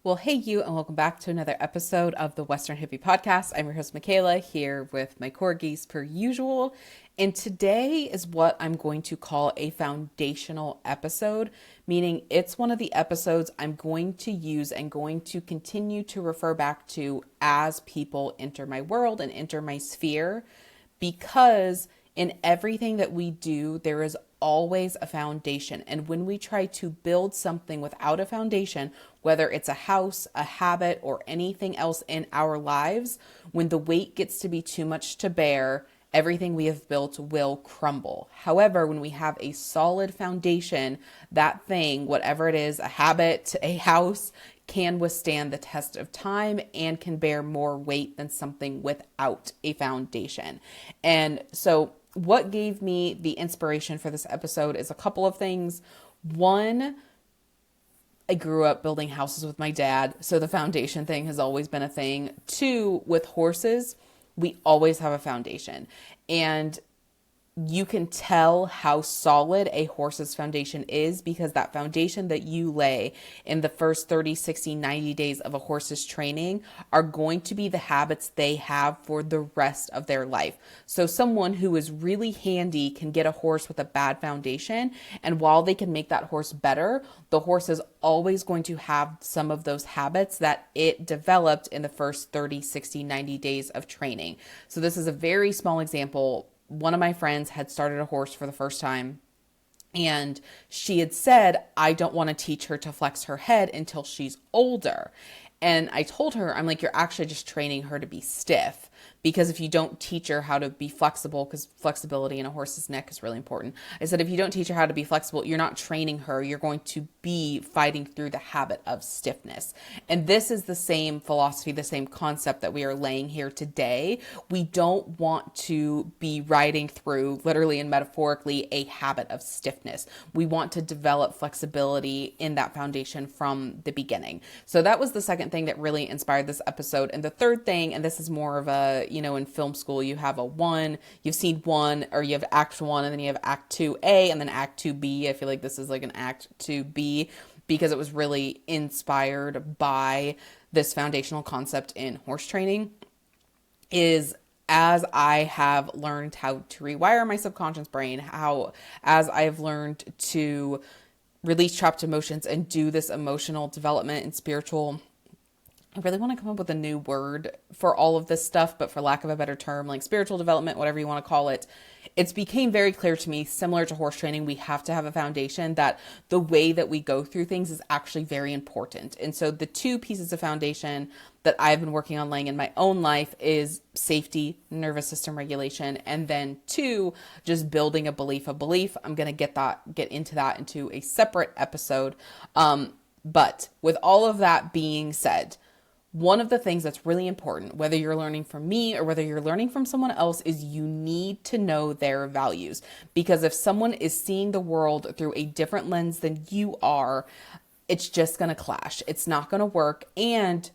Well, hey, you, and welcome back to another episode of the Western Hippie Podcast. I'm your host, Michaela, here with my corgis per usual. And today is what I'm going to call a foundational episode, meaning it's one of the episodes I'm going to use and going to continue to refer back to as people enter my world and enter my sphere, because in everything that we do, there is always a foundation. And when we try to build something without a foundation, whether it's a house, a habit, or anything else in our lives, when the weight gets to be too much to bear, everything we have built will crumble. However, when we have a solid foundation, that thing, whatever it is, a habit, a house, can withstand the test of time and can bear more weight than something without a foundation. And so what gave me the inspiration for this episode is a couple of things. One, I grew up building houses with my dad, so the foundation thing has always been a thing. Two, with horses, we always have a foundation. And you can tell how solid a horse's foundation is because that foundation that you lay in the first 30, 60, 90 days of a horse's training are going to be the habits they have for the rest of their life. So someone who is really handy can get a horse with a bad foundation, and while they can make that horse better, the horse is always going to have some of those habits that it developed in the first 30, 60, 90 days of training. So this is a very small example. One of my friends had started a horse for the first time, and she had said, I don't want to teach her to flex her head until she's older. And I told her, I'm like, you're actually just training her to be stiff, because if you don't teach her how to be flexible, because flexibility in a horse's neck is really important. I said, if you don't teach her how to be flexible, you're not training her. You're going to be fighting through the habit of stiffness. And this is the same philosophy, the same concept that we are laying here today. We don't want to be riding through, literally and metaphorically, a habit of stiffness. We want to develop flexibility in that foundation from the beginning. So that was the second thing that really inspired this episode. And the third thing, and this is more of a, in film school, you have a one, you've seen one, or you have act one, and then you have act 2A, and then act 2B. I feel like this is like an act 2B because it was really inspired by this foundational concept in horse training. Is as I have learned how to rewire my subconscious brain, as I've learned to release trapped emotions and do this emotional development and spiritual, I really want to come up with a new word for all of this stuff, but for lack of a better term, like spiritual development, whatever you want to call it, it's became very clear to me, similar to horse training, we have to have a foundation, that the way that we go through things is actually very important. And so the two pieces of foundation that I've been working on laying in my own life is safety, nervous system regulation, and then two, just building a belief. I'm going to get into that into a separate episode. But with all of that being said, one of the things that's really important, whether you're learning from me or whether you're learning from someone else, is you need to know their values. Because if someone is seeing the world through a different lens than you are, it's just going to clash. It's not going to work. And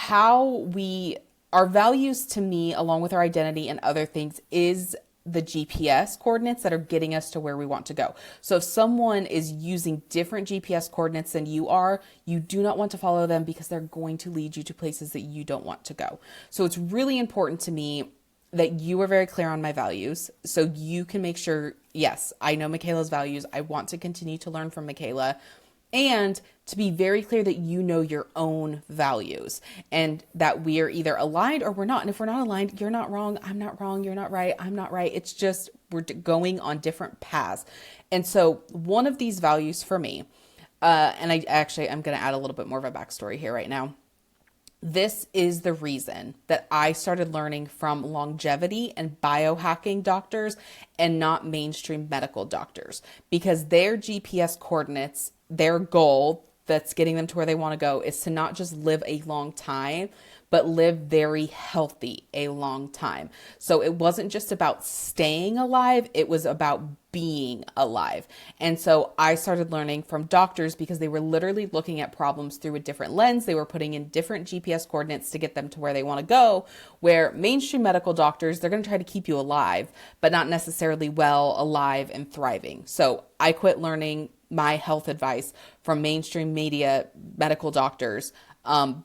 our values, to me, along with our identity and other things, is the GPS coordinates that are getting us to where we want to go. So if someone is using different GPS coordinates than you are, you do not want to follow them because they're going to lead you to places that you don't want to go. So it's really important to me that you are very clear on my values so you can make sure, yes, I know Michaela's values. I want to continue to learn from Michaela, and to be very clear that you know your own values and that we are either aligned or we're not. And if we're not aligned, you're not wrong, I'm not wrong, you're not right, I'm not right. It's just we're going on different paths. And so one of these values for me, and I'm going to add a little bit more of a backstory here right now. This is the reason that I started learning from longevity and biohacking doctors and not mainstream medical doctors, because their GPS coordinates, their goal that's getting them to where they want to go, is to not just live a long time, but live very healthy a long time. So it wasn't just about staying alive, it was about being alive. And so I started learning from doctors because they were literally looking at problems through a different lens. They were putting in different GPS coordinates to get them to where they want to go, where mainstream medical doctors, they're going to try to keep you alive, but not necessarily well, alive, and thriving. So I quit learning my health advice from mainstream media, medical doctors,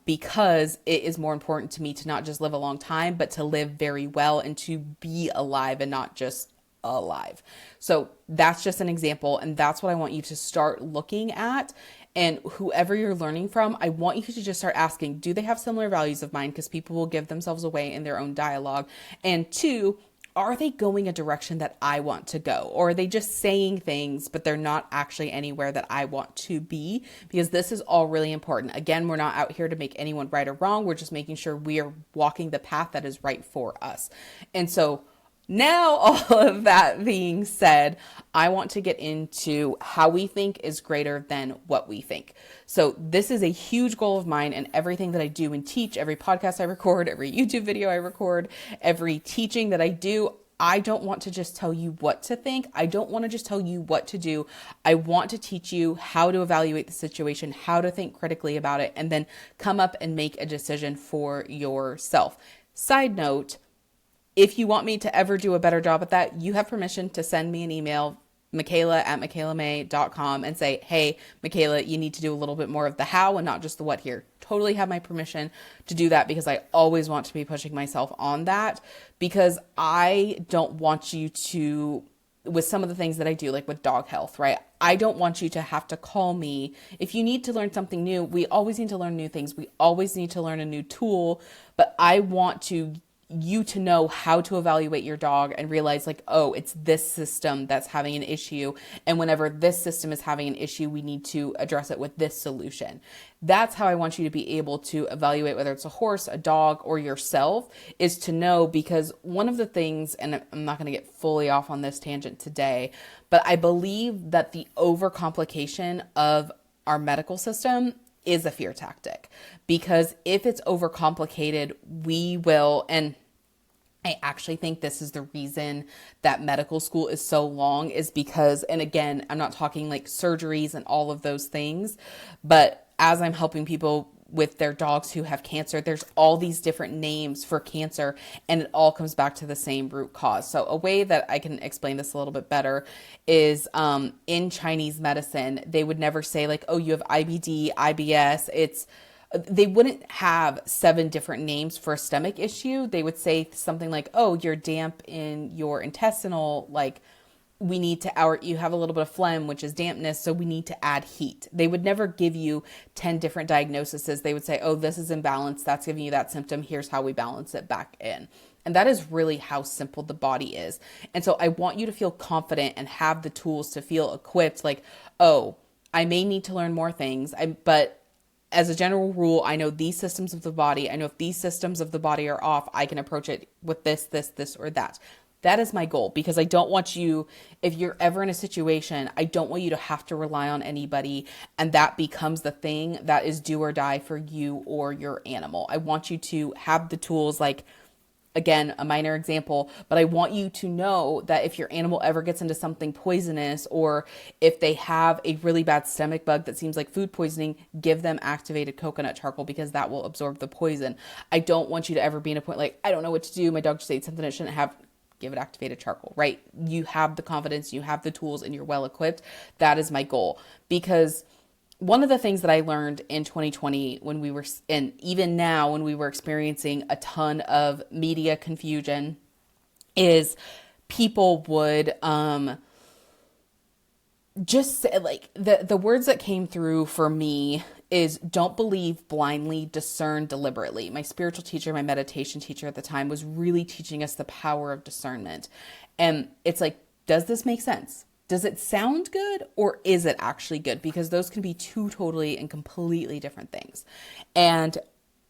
because it is more important to me to not just live a long time, but to live very well and to be alive and not just alive. So that's just an example. And that's what I want you to start looking at. And whoever you're learning from, I want you to just start asking, do they have similar values of mine? Because people will give themselves away in their own dialogue. And two, are they going a direction that I want to go? Or are they just saying things, but they're not actually anywhere that I want to be? Because this is all really important. Again, we're not out here to make anyone right or wrong. We're just making sure we are walking the path that is right for us. And so now, all of that being said, I want to get into how we think is greater than what we think. So this is a huge goal of mine, and everything that I do and teach, every podcast I record, every YouTube video I record, every teaching that I do, I don't want to just tell you what to think. I don't want to just tell you what to do. I want to teach you how to evaluate the situation, how to think critically about it, and then come up and make a decision for yourself. Side note, if you want me to ever do a better job at that, you have permission to send me an email, Michaela@michaelamay.com, and say, hey, Michaela, you need to do a little bit more of the how and not just the what here. Totally have my permission to do that, because I always want to be pushing myself on that, because I don't want you to, with some of the things that I do, like with dog health, right? I don't want you to have to call me. If you need to learn something new, we always need to learn new things. We always need to learn a new tool, but I want you to know how to evaluate your dog and realize, like, oh, it's this system that's having an issue. And whenever this system is having an issue, we need to address it with this solution. That's how I want you to be able to evaluate whether it's a horse, a dog, or yourself, is to know, because one of the things, and I'm not going to get fully off on this tangent today, but I believe that the overcomplication of our medical system is a fear tactic, because if it's overcomplicated, we will, and I actually think this is the reason that medical school is so long, is because, and again, I'm not talking like surgeries and all of those things, but as I'm helping people with their dogs who have cancer, there's all these different names for cancer, and it all comes back to the same root cause. So a way that I can explain this a little bit better is in Chinese medicine, they would never say like, oh, you have IBD, IBS. They wouldn't have 7 different names for a stomach issue. They would say something like, oh, you're damp in your intestinal, like, we need to, you have a little bit of phlegm, which is dampness, so we need to add heat. They would never give you 10 different diagnoses. They would say, oh, this is imbalanced, that's giving you that symptom, here's how we balance it back in. And that is really how simple the body is. And so I want you to feel confident and have the tools to feel equipped, like, oh, I may need to learn more things, but as a general rule, I know these systems of the body. I know if these systems of the body are off, I can approach it with this, or that. That is my goal, because I don't want you, if you're ever in a situation, I don't want you to have to rely on anybody, and that becomes the thing that is do or die for you or your animal. I want you to have the tools, like, again, a minor example, but I want you to know that if your animal ever gets into something poisonous, or if they have a really bad stomach bug that seems like food poisoning, give them activated coconut charcoal, because that will absorb the poison. I don't want you to ever be in a point like, I don't know what to do, my dog just ate something it shouldn't have. Give it activated charcoal, right? You have the confidence, you have the tools, and you're well equipped. That is my goal. Because one of the things that I learned in 2020 when we were, and even now when we were experiencing a ton of media confusion, is people would just say, like, the words that came through for me is don't believe blindly, discern deliberately. My spiritual teacher, my meditation teacher at the time, was really teaching us the power of discernment. And it's like, does this make sense? Does it sound good, or is it actually good? Because those can be two totally and completely different things. And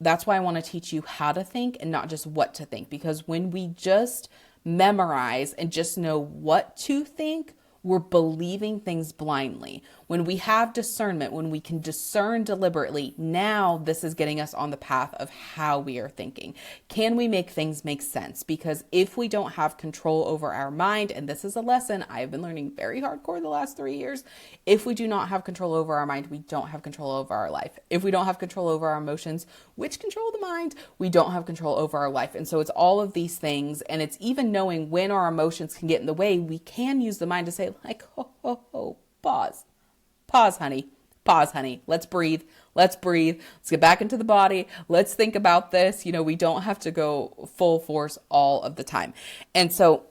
that's why I want to teach you how to think and not just what to think. Because when we just memorize and just know what to think, we're believing things blindly. When we have discernment, when we can discern deliberately, now this is getting us on the path of how we are thinking. Can we make things make sense? Because if we don't have control over our mind, and this is a lesson I've been learning very hardcore the last 3 years, if we do not have control over our mind, we don't have control over our life. If we don't have control over our emotions, which control the mind, we don't have control over our life. And so it's all of these things, and it's even knowing when our emotions can get in the way. We can use the mind to say, like, pause. pause, honey. Pause, honey. Let's breathe. Let's breathe. Let's get back into the body. Let's think about this. We don't have to go full force all of the time. And so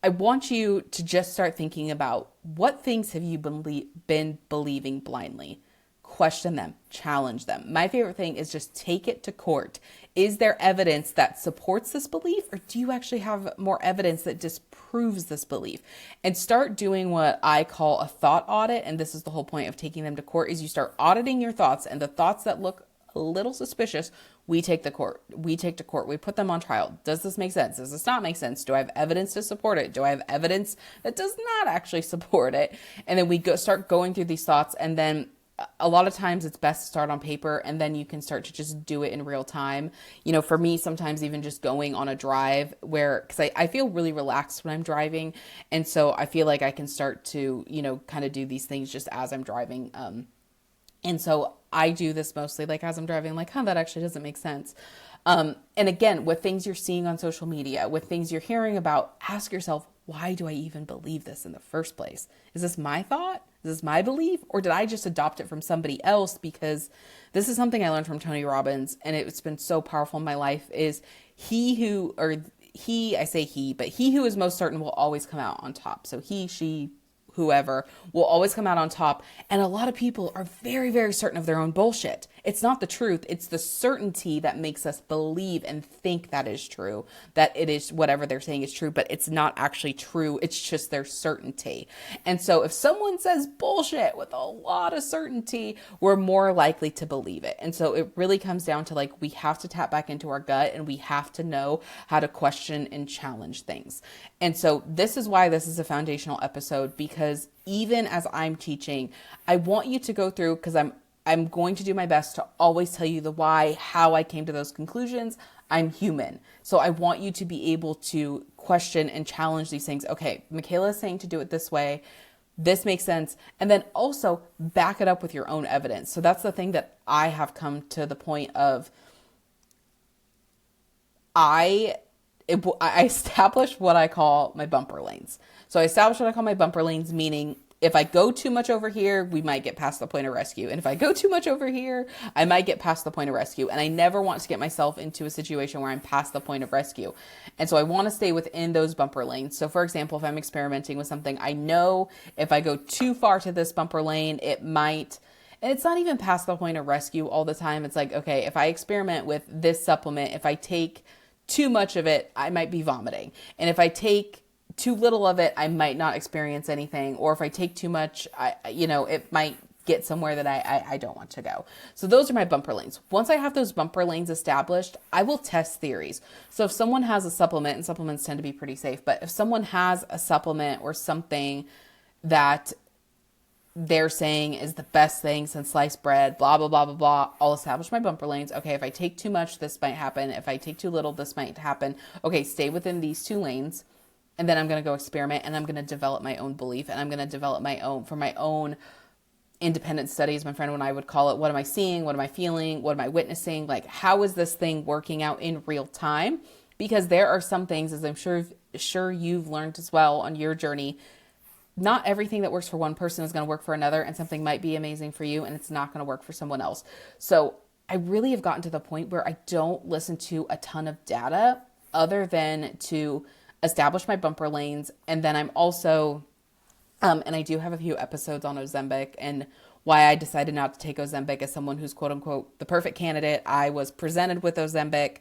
I want you to just start thinking about what things have you been believing blindly. Question them, challenge them. My favorite thing is just take it to court. Is there evidence that supports this belief, or do you actually have more evidence that disproves this belief? And start doing what I call a thought audit. And this is the whole point of taking them to court, is you start auditing your thoughts, and the thoughts that look a little suspicious, we take to court. We put them on trial. Does this make sense? Does this not make sense? Do I have evidence to support it? Do I have evidence that does not actually support it? And then we start going through these thoughts, and then a lot of times it's best to start on paper, and then you can start to just do it in real time. For me, sometimes even just going on a drive because I feel really relaxed when I'm driving. And so I feel like I can start to, kind of do these things just as I'm driving. And so I do this mostly like as I'm driving, like, that actually doesn't make sense. And again, with things you're seeing on social media, with things you're hearing about, ask yourself, why do I even believe this in the first place? Is this my thought? Is this my belief? Or did I just adopt it from somebody else? Because this is something I learned from Tony Robbins, and it's been so powerful in my life, is he who is most certain will always come out on top. So he, she, whoever will always come out on top. And a lot of people are very, very certain of their own bullshit. It's not the truth. It's the certainty that makes us believe and think that is true, that it is whatever they're saying is true, but it's not actually true. It's just their certainty. And so if someone says bullshit with a lot of certainty, we're more likely to believe it. And so it really comes down to we have to tap back into our gut, and we have to know how to question and challenge things. And so this is why this is a foundational episode, because even as I'm teaching, I want you to go through, because I'm going to do my best to always tell you the why, how I came to those conclusions. I'm human. So I want you to be able to question and challenge these things. Okay, Michaela is saying to do it this way. This makes sense. And then also back it up with your own evidence. So that's the thing that I have come to the point of. I established what I call my bumper lanes. So I established what I call my bumper lanes, meaning if I go too much over here, we might get past the point of rescue. And if I go too much over here, I might get past the point of rescue. And I never want to get myself into a situation where I'm past the point of rescue. And so I want to stay within those bumper lanes. So for example, if I'm experimenting with something, I know if I go too far to this bumper lane, it might, and it's not even past the point of rescue all the time. It's like, okay, if I experiment with this supplement, if I take too much of it, I might be vomiting. And if I take too little of it, I might not experience anything. Or if I take too much, it might get somewhere that I don't want to go. So those are my bumper lanes. Once I have those bumper lanes established, I will test theories. So if someone has a supplement, and supplements tend to be pretty safe, but if someone has a supplement or something that they're saying is the best thing since sliced bread, blah, blah, blah, blah, blah, I'll establish my bumper lanes. Okay, if I take too much, this might happen. If I take too little, this might happen. Okay, stay within these two lanes. And then I'm going to go experiment, and I'm going to develop my own belief, and I'm going to develop my own independent studies, my friend and I would call it. What am I seeing? What am I feeling? What am I witnessing? Like, how is this thing working out in real time? Because there are some things, as I'm sure you've learned as well on your journey, not everything that works for one person is going to work for another, and something might be amazing for you and it's not going to work for someone else. So I really have gotten to the point where I don't listen to a ton of data other than to establish my bumper lanes. And then I'm also, and I do have a few episodes on Ozempic and why I decided not to take Ozempic as someone who's quote unquote the perfect candidate. I was presented with Ozempic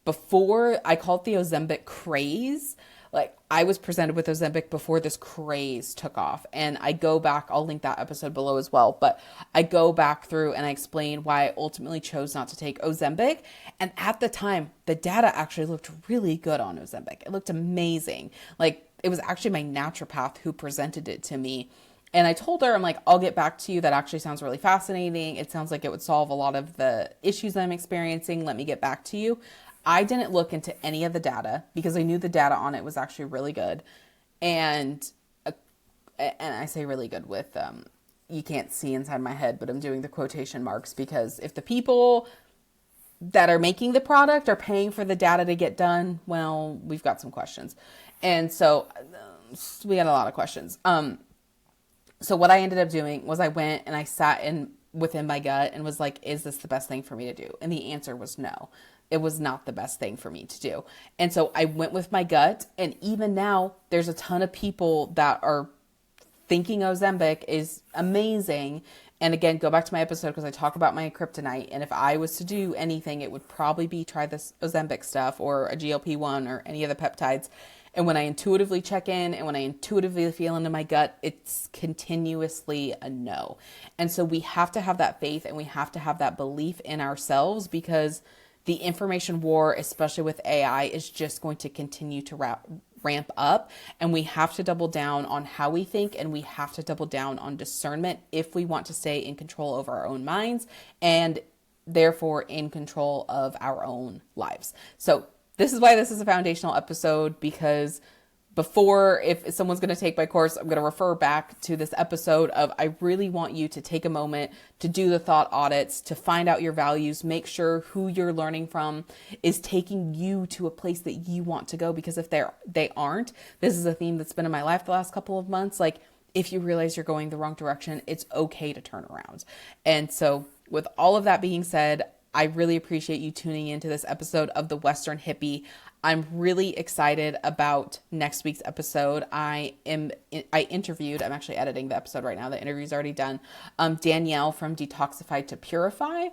before, I call it the Ozempic craze. Like, I was presented with Ozempic before this craze took off. And I go back, I'll link that episode below as well, but I go back through and I explain why I ultimately chose not to take Ozempic. And at the time, the data actually looked really good on Ozempic. It looked amazing. Like, it was actually my naturopath who presented it to me. And I told her, I'm like, I'll get back to you. That actually sounds really fascinating. It sounds like it would solve a lot of the issues I'm experiencing. Let me get back to you. I didn't look into any of the data because I knew the data on it was actually really good. And I say really good with, you can't see inside my head, but I'm doing the quotation marks because if the people that are making the product are paying for the data to get done, well, we've got some questions. And so we got a lot of questions. So what I ended up doing was I went and I sat in within my gut and was like, is this the best thing for me to do? And the answer was no. It was not the best thing for me to do. And so I went with my gut. And even now, there's a ton of people that are thinking Ozempic is amazing. And again, go back to my episode because I talk about my kryptonite. And if I was to do anything, it would probably be try this Ozempic stuff or a GLP-1 or any of the peptides. And when I intuitively check in and when I intuitively feel into my gut, it's continuously a no. And so we have to have that faith and we have to have that belief in ourselves, because the information war, especially with AI, is just going to continue to ramp up. And we have to double down on how we think, and we have to double down on discernment if we want to stay in control of our own minds and therefore in control of our own lives. So this is why this is a foundational episode, because before, if someone's going to take my course, I'm going to refer back to this episode of, I really want you to take a moment to do the thought audits, to find out your values, make sure who you're learning from is taking you to a place that you want to go. Because if they aren't, this is a theme that's been in my life the last couple of months. Like, if you realize you're going the wrong direction, it's okay to turn around. And so with all of that being said, I really appreciate you tuning into this episode of the Western Hippie. I'm really excited about next week's episode. I interviewed, I'm actually editing the episode right now. The interview's already done. Danielle from Detoxify to Purify.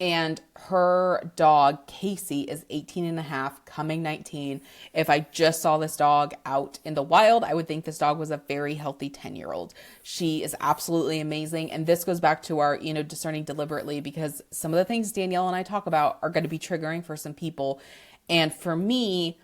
And her dog, Casey, is 18 and a half, coming 19. If I just saw this dog out in the wild, I would think this dog was a very healthy 10-year-old. She is absolutely amazing. And this goes back to our, discerning deliberately, because some of the things Danielle and I talk about are going to be triggering for some people. And for me,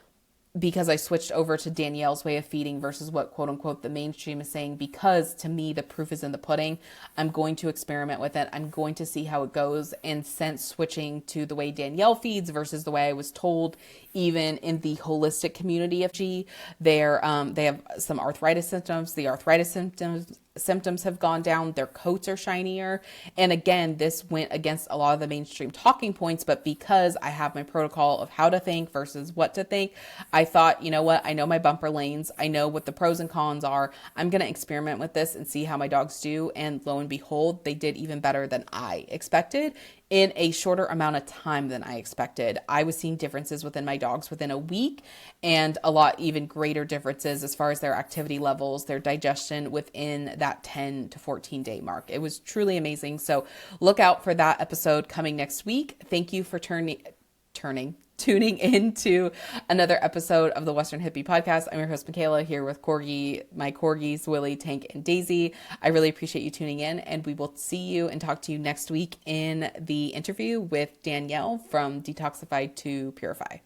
because I switched over to Danielle's way of feeding versus what quote unquote the mainstream is saying, because to me, the proof is in the pudding. I'm going to experiment with it. I'm going to see how it goes. And since switching to the way Danielle feeds versus the way I was told, even in the holistic community of G, they have some arthritis symptoms. The arthritis symptoms have gone down. Their coats are shinier. And again, this went against a lot of the mainstream talking points, but because I have my protocol of how to think versus what to think, I thought, you know what? I know my bumper lanes. I know what the pros and cons are. I'm going to experiment with this and see how my dogs do. And lo and behold, they did even better than I expected in a shorter amount of time than I expected. I was seeing differences within my dogs within a week, and a lot even greater differences as far as their activity levels, their digestion within that 10 to 14 day mark. It was truly amazing. So look out for that episode coming next week. Thank you for tuning into another episode of the Western Hippie Podcast. I'm your host, Michaela, here with my corgis, Willie, Tank, and Daisy. I really appreciate you tuning in, and we will see you and talk to you next week in the interview with Danielle from Detoxify to Purify.